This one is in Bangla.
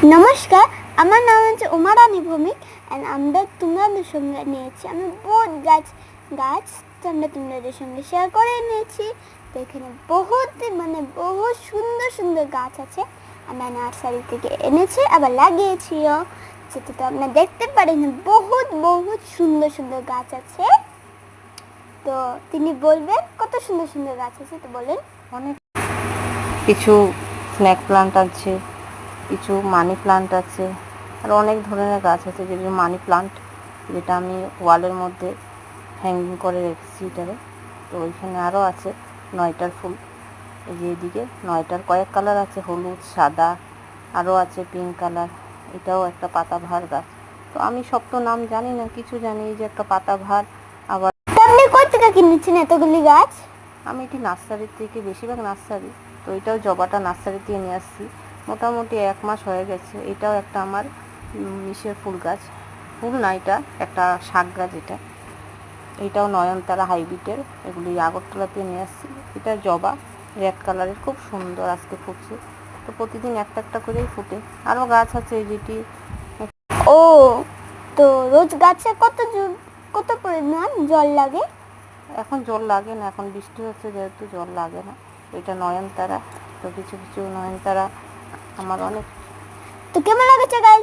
নমস্কার, আমার নাম হচ্ছে উমা রানী ভৌমিক অ্যান্ড আমরা তোমাদের সঙ্গে নিয়েছি আমি বহুত গাছ আমরা তোমাদের সঙ্গে শেয়ার করে নিয়েছি। তো এখানে বহু সুন্দর সুন্দর গাছ আছে। আমরা নার্সারি থেকে এনেছি, আবার লাগিয়েছিও, সেটা তো আপনারা দেখতে পারেন। বহুত সুন্দর সুন্দর গাছ আছে। তো তিনি বলবেন কত সুন্দর সুন্দর গাছ আছে, তো বলেন। অনেক কিছু স্নেক প্লান্ট আছে, কিছু মানি প্লান্ট আছে, আর অনেক ধরনের গাছ আছে। যেগুলো মানি প্লান্ট, যেটা আমি ওয়ালের মধ্যে হ্যাঙ্গিং করে রেখেছি এটারে। তো ওইখানে আরও আছে 9টার ফুল। এই যে এদিকে 9টার কয়েক কালার আছে, হলুদ, সাদা, আরও আছে পিঙ্ক কালার। এটাও একটা পাতাবাহার গাছ। তো আমি সব তো নাম জানি না, কিছু জানি। এই যে একটা পাতাবাহার। আবার আপনি কোথা থেকে কিনেছেন এতগুলি গাছ? আমি এটি নার্সারির থেকে, বেশিরভাগ নার্সারি। তো এটাও জবাটা নার্সারি থেকে নিয়ে আসছি, মোটামুটি 1 মাস হয়ে গেছে। এটাও একটা আমার মিশের ফুল গাছ, ফুল না, এটা একটা শাক গাছ। এটাও নয়নতারা হাইব্রিডের, এগুলি আগরতলাতে নিয়ে আসছি। এটা জবা, রেড কালারের, খুব সুন্দর আজকে ফুটছে। তো প্রতিদিন একটা একটা করেই ফুটে। আরও গাছ আছে যেটি। ও, তো রোজ গাছে কত পরিমাণ জল লাগে? এখন জল লাগে না, এখন বৃষ্টি হচ্ছে যেহেতু জল লাগে না। এটা নয়নতারা। তো কিছু কিছু নয়নতারা আমার অনেক। তো কেমন লাগছে গাছ?